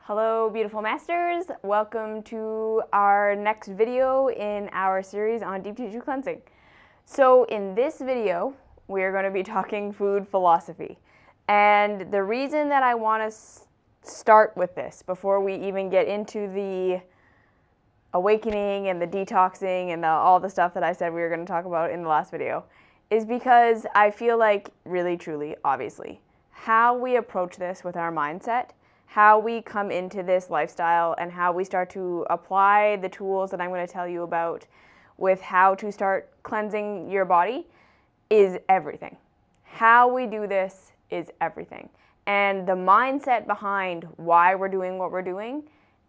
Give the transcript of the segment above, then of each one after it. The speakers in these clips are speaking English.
Hello, beautiful masters. Welcome to our next video in our series on deep tissue cleansing. So in this video, we're going to be talking food philosophy. And the reason that I want to start with this before we even get into the awakening and the detoxing and all the stuff that I said we were going to talk about in the last video is because I feel like really, truly, obviously, how we approach this with our mindset, how we come into this lifestyle, and how we start to apply the tools that I'm going to tell you about with how to start cleansing your body is everything. How we do this is everything. And the mindset behind why we're doing what we're doing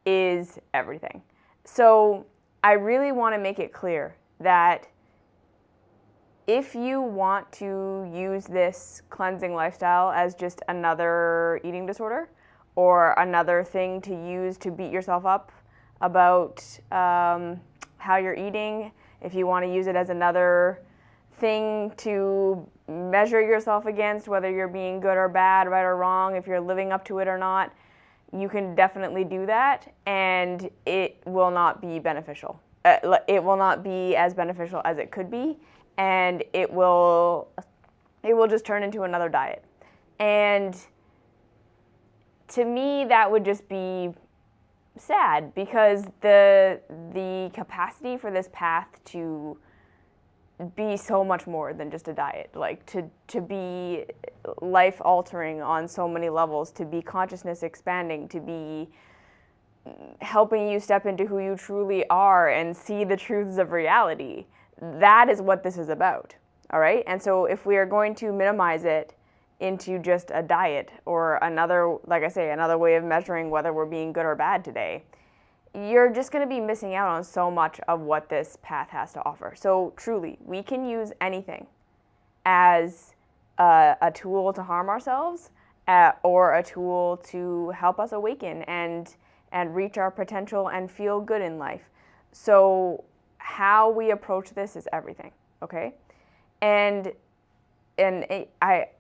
is everything. So I really want to make it clear that if you want to use this cleansing lifestyle as just another eating disorder, or another thing to use to beat yourself up about how you're eating, if you want to use it as another thing to measure yourself against, whether you're being good or bad, right or wrong, if you're living up to it or not, you can definitely do that, and it will not be beneficial. It will not be as beneficial as it could be, and it will just turn into another diet. And to me, that would just be sad, because the capacity for this path to be so much more than just a diet, like to be life altering on so many levels, to be consciousness expanding, to be helping you step into who you truly are and see the truths of reality. That is what this is about, all right? And so if we are going to minimize it into just a diet or another, like I say, another way of measuring whether we're being good or bad today, you're just going to be missing out on so much of what this path has to offer. So truly, we can use anything as a tool to harm ourselves, or a tool to help us awaken and reach our potential and feel good in life. So how we approach this is everything, okay?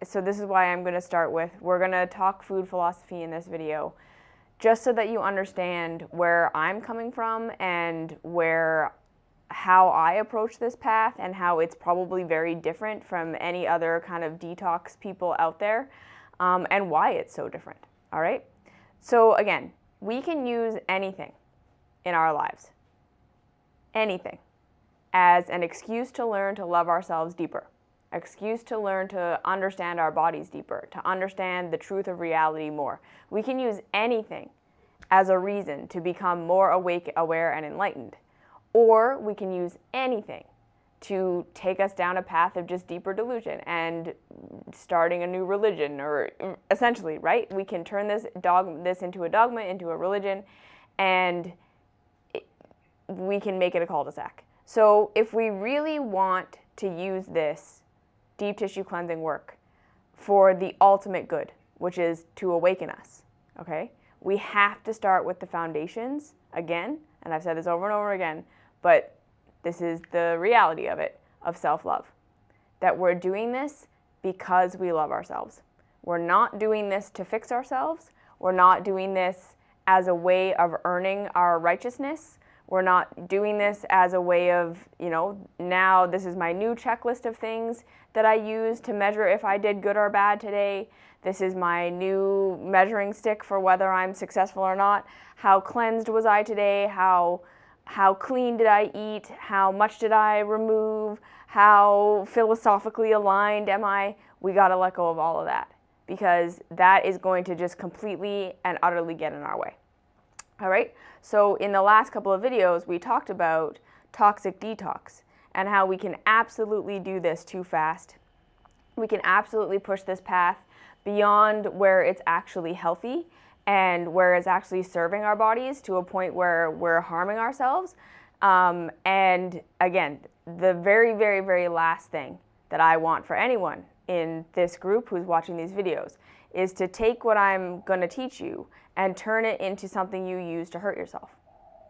So this is why I'm going to start with, we're going to talk food philosophy in this video, just so that you understand where I'm coming from and how I approach this path, and how it's probably very different from any other kind of detox people out there, and why it's so different, all right? So again, we can use anything in our lives, anything, as an excuse to learn to love ourselves deeper. Excuse to learn to understand our bodies deeper, to understand the truth of reality more. We can use anything as a reason to become more awake, aware, and enlightened. Or we can use anything to take us down a path of just deeper delusion and starting a new religion, or essentially, right? We can turn this into a dogma, into a religion, and we can make it a cul-de-sac. So if we really want to use this deep tissue cleansing work for the ultimate good, which is to awaken us, okay? We have to start with the foundations again, and I've said this over and over again, but this is the reality of it, of self-love. That we're doing this because we love ourselves. We're not doing this to fix ourselves. We're not doing this as a way of earning our righteousness. We're not doing this as a way of, now this is my new checklist of things that I use to measure if I did good or bad today. This is my new measuring stick for whether I'm successful or not. How cleansed was I today? How clean did I eat? How much did I remove? How philosophically aligned am I? We got to let go of all of that, because that is going to just completely and utterly get in our way. All right, so in the last couple of videos, we talked about toxic detox and how we can absolutely do this too fast. We can absolutely push this path beyond where it's actually healthy and where it's actually serving our bodies, to a point where we're harming ourselves. And again, the very, very, very last thing that I want for anyone in this group who's watching these videos is to take what I'm going to teach you and turn it into something you use to hurt yourself,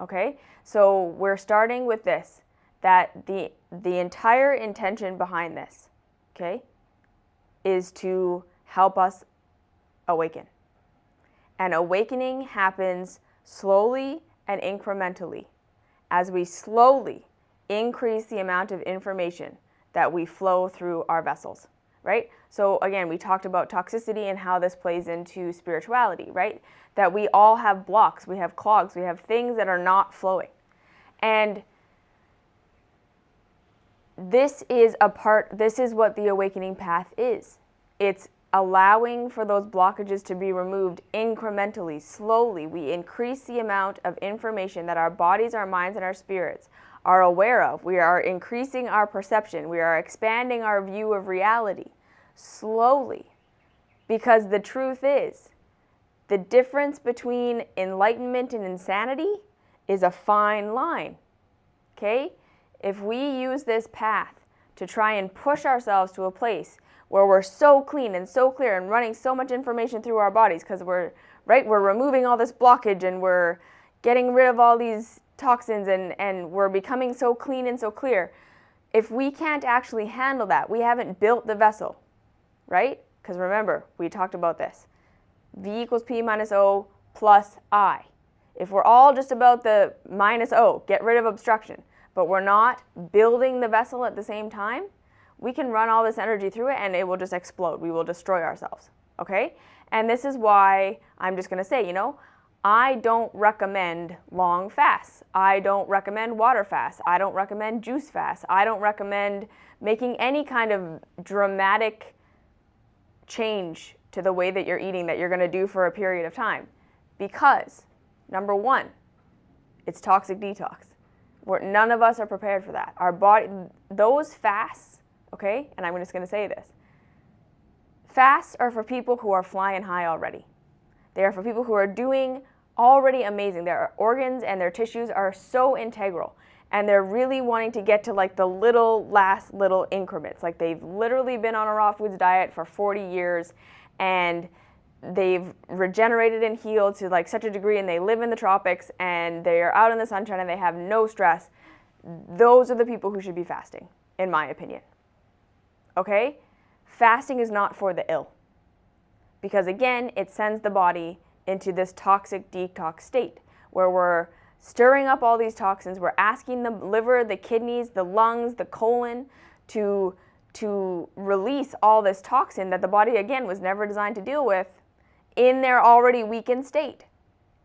okay? So we're starting with this, that the entire intention behind this, okay, is to help us awaken. And awakening happens slowly and incrementally as we slowly increase the amount of information that we flow through our vessels, right? So again, we talked about toxicity and how this plays into spirituality, right? That we all have blocks, we have clogs, we have things that are not flowing. And this is what the awakening path is. It's allowing for those blockages to be removed incrementally, slowly. We increase the amount of information that our bodies, our minds, and our spirits are aware of. We are increasing our perception. We are expanding our view of reality slowly. Because the truth is, the difference between enlightenment and insanity is a fine line. Okay? If we use this path to try and push ourselves to a place where we're so clean and so clear and running so much information through our bodies because we're removing all this blockage and we're getting rid of all these toxins and we're becoming so clean and so clear. If we can't actually handle that, we haven't built the vessel, right? Because remember, we talked about this. V equals P minus O plus I. If we're all just about the minus O, get rid of obstruction, but we're not building the vessel at the same time, we can run all this energy through it and it will just explode. We will destroy ourselves, okay? And this is why I'm just going to say, I don't recommend long fasts. I don't recommend water fasts. I don't recommend juice fasts. I don't recommend making any kind of dramatic change to the way that you're eating that you're going to do for a period of time. Because, number one, it's toxic detox. None of us are prepared for that. Our body, those fasts, okay, and I'm just going to say this. Fasts are for people who are flying high already. They are for people who are doing already amazing. Their organs and their tissues are so integral. And they're really wanting to get to like the last little increments. Like they've literally been on a raw foods diet for 40 years and they've regenerated and healed to like such a degree and they live in the tropics and they are out in the sunshine and they have no stress. Those are the people who should be fasting, in my opinion. Okay? Fasting is not for the ill. Because again, it sends the body into this toxic detox state where we're stirring up all these toxins. We're asking the liver, the kidneys, the lungs, the colon to release all this toxin that the body, again, was never designed to deal with in their already weakened state.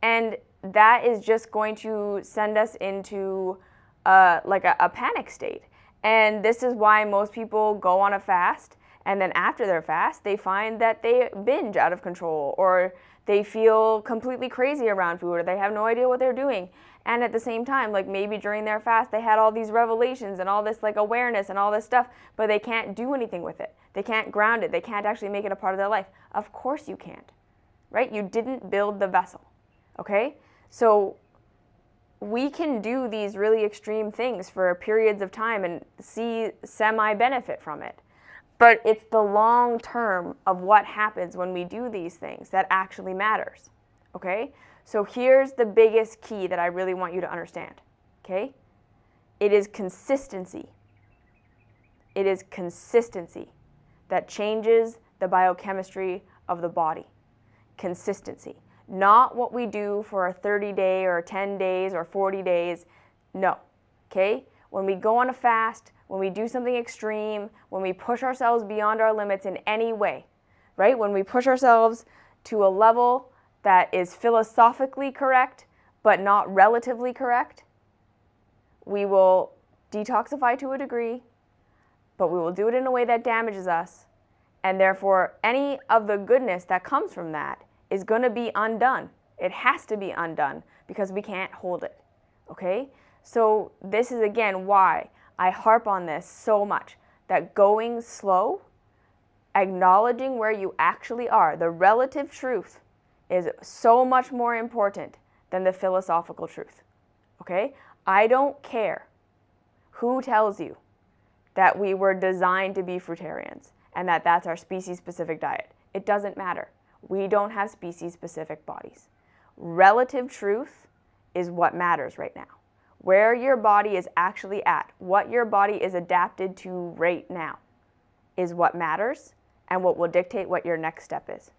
And that is just going to send us into a panic state. And this is why most people go on a fast, and then after their fast, they find that they binge out of control, or they feel completely crazy around food, or they have no idea what they're doing. And at the same time, like maybe during their fast, they had all these revelations and all this like awareness and all this stuff, but they can't do anything with it. They can't ground it. They can't actually make it a part of their life. Of course you can't, right? You didn't build the vessel, okay? So we can do these really extreme things for periods of time and see semi-benefit from it. But it's the long term of what happens when we do these things that actually matters, okay? So here's the biggest key that I really want you to understand, okay? It is consistency. It is consistency that changes the biochemistry of the body. Consistency. Not what we do for a 30-day or 10 days or 40 days. No, okay? When we go on a fast, when we do something extreme, when we push ourselves beyond our limits in any way, right? When we push ourselves to a level that is philosophically correct, but not relatively correct, we will detoxify to a degree, but we will do it in a way that damages us, and therefore any of the goodness that comes from that is going to be undone. It has to be undone because we can't hold it, okay? So this is again why I harp on this so much, that going slow, acknowledging where you actually are, the relative truth is so much more important than the philosophical truth, okay? I don't care who tells you that we were designed to be fruitarians and that that's our species-specific diet. It doesn't matter. We don't have species-specific bodies. Relative truth is what matters right now. Where your body is actually at, what your body is adapted to right now is what matters and what will dictate what your next step is,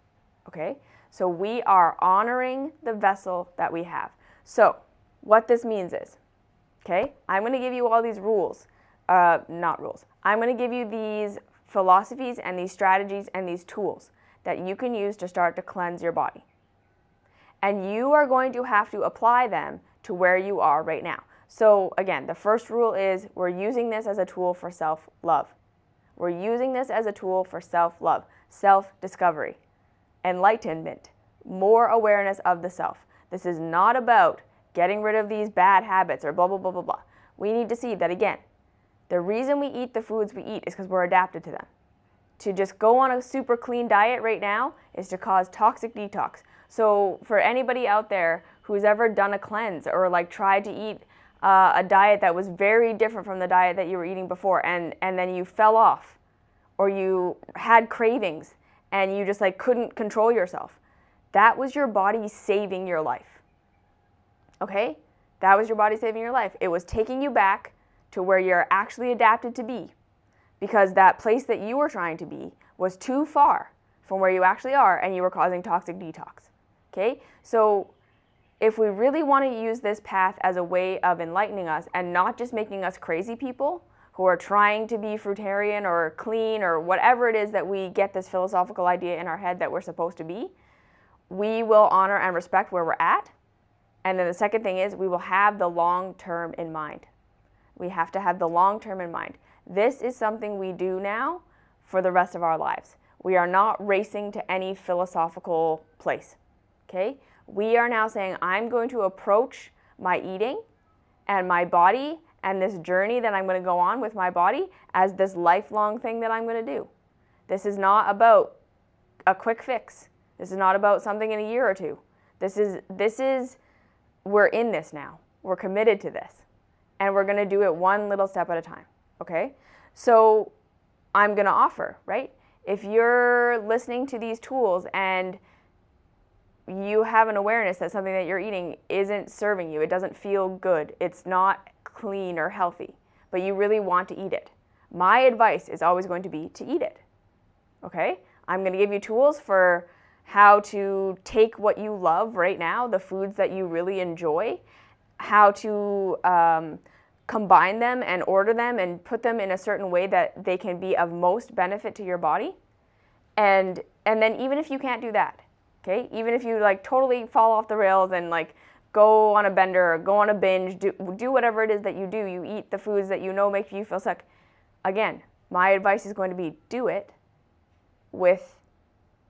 okay? So we are honoring the vessel that we have. So what this means is, okay, I'm going to give you all these rules, not rules. I'm going to give you these philosophies and these strategies and these tools that you can use to start to cleanse your body. And you are going to have to apply them to where you are right now. So again, the first rule is we're using this as a tool for self-love. We're using this as a tool for self-love, self-discovery, enlightenment, more awareness of the self. This is not about getting rid of these bad habits or blah, blah, blah, blah, blah. We need to see that, again, the reason we eat the foods we eat is because we're adapted to them. To just go on a super clean diet right now is to cause toxic detox. So for anybody out there who's ever done a cleanse or like tried to eat a diet that was very different from the diet that you were eating before, and then you fell off, or you had cravings and you just like couldn't control yourself, that was your body saving your life. Okay? That was your body saving your life. It was taking you back to where you're actually adapted to be, because that place that you were trying to be was too far from where you actually are, and you were causing toxic detox. Okay? So if we really want to use this path as a way of enlightening us and not just making us crazy people who are trying to be fruitarian or clean or whatever it is that we get this philosophical idea in our head that we're supposed to be, we will honor and respect where we're at. And then the second thing is we will have the long term in mind. We have to have the long term in mind. This is something we do now for the rest of our lives. We are not racing to any philosophical place. Okay? We are now saying, I'm going to approach my eating and my body and this journey that I'm going to go on with my body as this lifelong thing that I'm going to do. This is not about a quick fix. This is not about something in a year or two. We're in this now. We're committed to this. And we're going to do it one little step at a time. Okay? So I'm going to offer, right? If you're listening to these tools and you have an awareness that something that you're eating isn't serving you, it doesn't feel good, it's not clean or healthy, but you really want to eat it, my advice is always going to be to eat it. Okay? I'm going to give you tools for how to take what you love right now, the foods that you really enjoy, how to combine them and order them and put them in a certain way that they can be of most benefit to your body. And then even if you can't do that, okay, even if you like totally fall off the rails and like go on a bender or go on a binge, do whatever it is that you do, you eat the foods that you know make you feel sick. Again, my advice is going to be do it with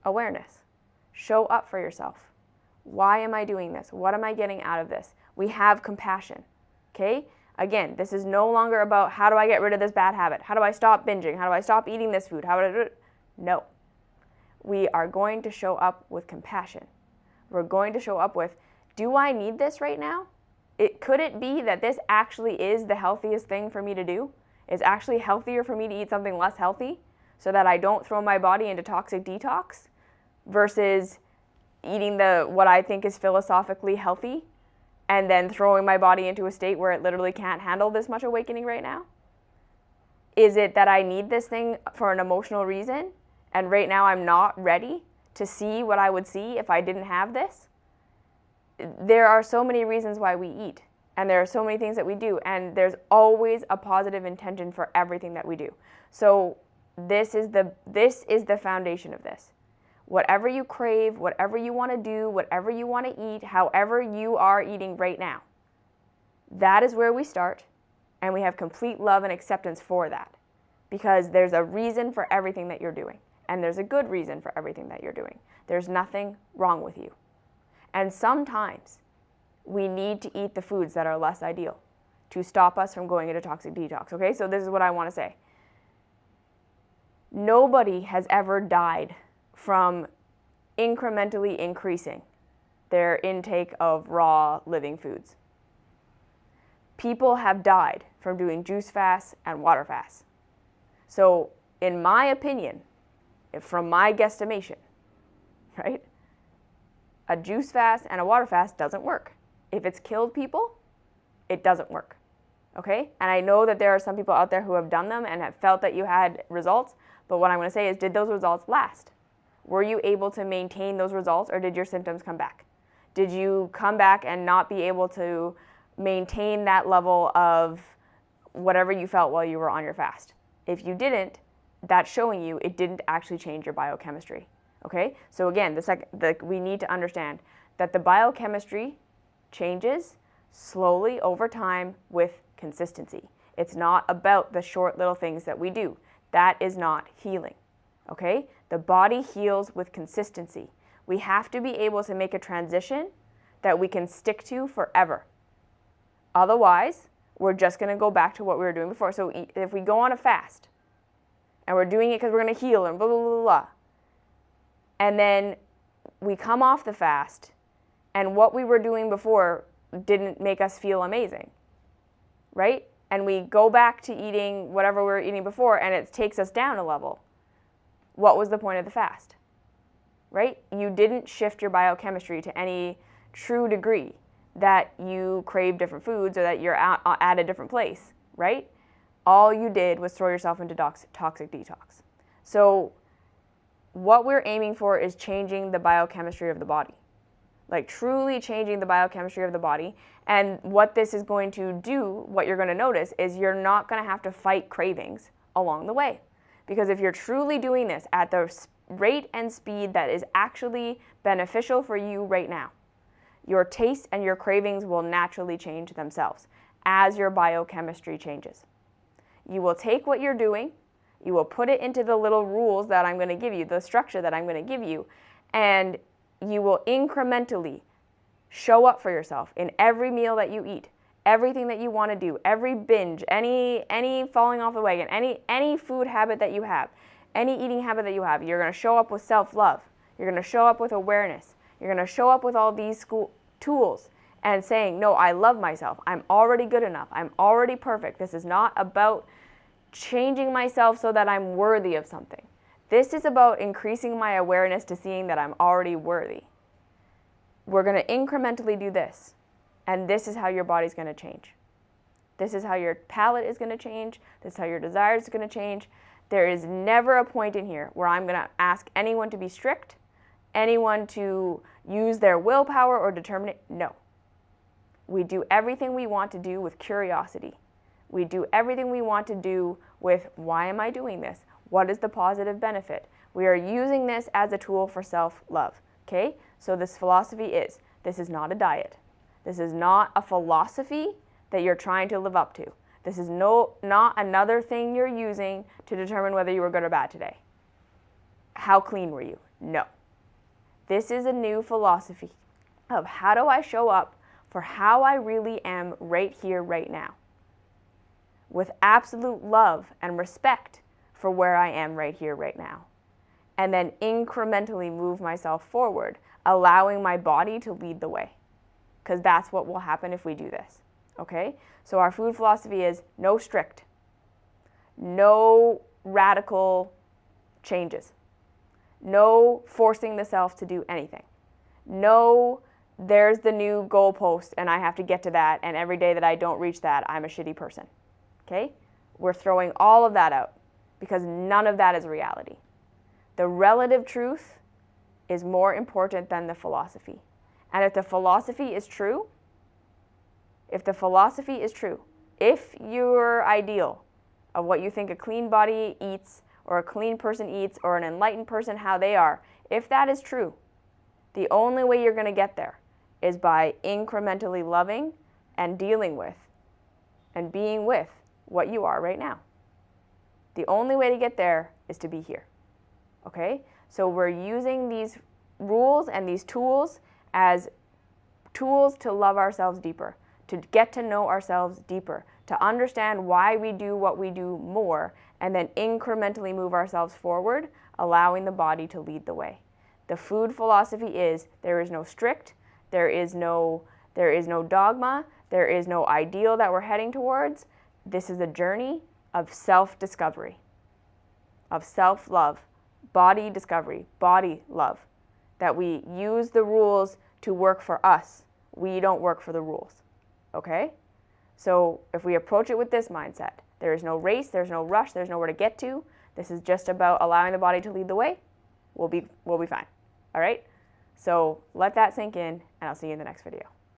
awareness. Show up for yourself. Why am I doing this? What am I getting out of this? We have compassion, okay? Again, this is no longer about how do I get rid of this bad habit? How do I stop binging? How do I stop eating this food? How do I do it? No. We are going to show up with compassion. We're going to show up with, do I need this right now? Could it be that this actually is the healthiest thing for me to do? It's actually healthier for me to eat something less healthy so that I don't throw my body into toxic detox versus eating what I think is philosophically healthy and then throwing my body into a state where it literally can't handle this much awakening right now? Is it that I need this thing for an emotional reason and right now I'm not ready to see what I would see if I didn't have this? There are so many reasons why we eat, and there are so many things that we do, and there's always a positive intention for everything that we do. So this is the foundation of this. Whatever you crave, whatever you want to do, whatever you want to eat, however you are eating right now, that is where we start, and we have complete love and acceptance for that, because there's a reason for everything that you're doing, and there's a good reason for everything that you're doing. There's nothing wrong with you. And sometimes we need to eat the foods that are less ideal to stop us from going into toxic detox, okay? So this is what I want to say. Nobody has ever died from incrementally increasing their intake of raw living foods. People have died from doing juice fasts and water fasts. So in my opinion, from my guesstimation, right? A juice fast and a water fast doesn't work. If it's killed people, it doesn't work, okay? And I know that there are some people out there who have done them and have felt that you had results, but what I'm going to say is, did those results last? Were you able to maintain those results, or did your symptoms come back? Did you come back and not be able to maintain that level of whatever you felt while you were on your fast? If you didn't, that's showing you it didn't actually change your biochemistry. Okay? So again, we need to understand that the biochemistry changes slowly over time with consistency. It's not about the short little things that we do. That is not healing. Okay? The body heals with consistency. We have to be able to make a transition that we can stick to forever. Otherwise, we're just going to go back to what we were doing before. So if we go on a fast and we're doing it because we're going to heal and blah, blah, blah, blah, and then we come off the fast and what we were doing before didn't make us feel amazing, right? And we go back to eating whatever we were eating before and it takes us down a level. What was the point of the fast, right? You didn't shift your biochemistry to any true degree that you crave different foods or that you're at a different place, right? All you did was throw yourself into toxic detox. So what we're aiming for is changing the biochemistry of the body, like truly changing the biochemistry of the body. And what this is going to do, what you're going to notice, is you're not going to have to fight cravings along the way. Because if you're truly doing this at the rate and speed that is actually beneficial for you right now, your taste and your cravings will naturally change themselves as your biochemistry changes. You will take what you're doing, you will put it into the little rules that I'm going to give you, the structure that I'm going to give you, and you will incrementally show up for yourself in every meal that you eat, everything that you want to do, every binge, any falling off the wagon, any food habit that you have, any eating habit that you have. You're going to show up with self-love. You're going to show up with awareness. You're going to show up with all these tools and saying, no, I love myself. I'm already good enough. I'm already perfect. This is not about changing myself so that I'm worthy of something. This is about increasing my awareness to seeing that I'm already worthy. We're going to incrementally do this, and this is how your body's going to change. This is how your palate is going to change. This is how your desires are going to change. There is never a point in here where I'm going to ask anyone to be strict, anyone to use their willpower or determine it. No. We do everything we want to do with curiosity. We do everything we want to do with, why am I doing this? What is the positive benefit? We are using this as a tool for self-love. Okay? So this philosophy is, this is not a diet. This is not a philosophy that you're trying to live up to. This is not another thing you're using to determine whether you were good or bad today. How clean were you? No. This is a new philosophy of how do I show up for how I really am right here, right now, with absolute love and respect for where I am right here, right now, and then incrementally move myself forward, allowing my body to lead the way, because that's what will happen if we do this, okay? So our food philosophy is no strict, no radical changes, no forcing the self to do anything, no there's the new goalpost and I have to get to that, and every day that I don't reach that, I'm a shitty person, okay? We're throwing all of that out because none of that is reality. The relative truth is more important than the philosophy. And if the philosophy is true, if your ideal of what you think a clean body eats or a clean person eats or an enlightened person, how they are, if that is true, the only way you're going to get there is by incrementally loving and dealing with and being with what you are right now. The only way to get there is to be here. Okay? So we're using these rules and these tools as tools to love ourselves deeper, to get to know ourselves deeper, to understand why we do what we do more, and then incrementally move ourselves forward, allowing the body to lead the way. The food philosophy is there is no strict, there is no dogma, there is no ideal that we're heading towards. This is a journey of self-discovery, of self-love, body discovery, body love, that we use the rules to work for us. We don't work for the rules, okay? So if we approach it with this mindset, there is no race, there's no rush, there's nowhere to get to. This is just about allowing the body to lead the way. we'll be fine. All right? So let that sink in, and I'll see you in the next video.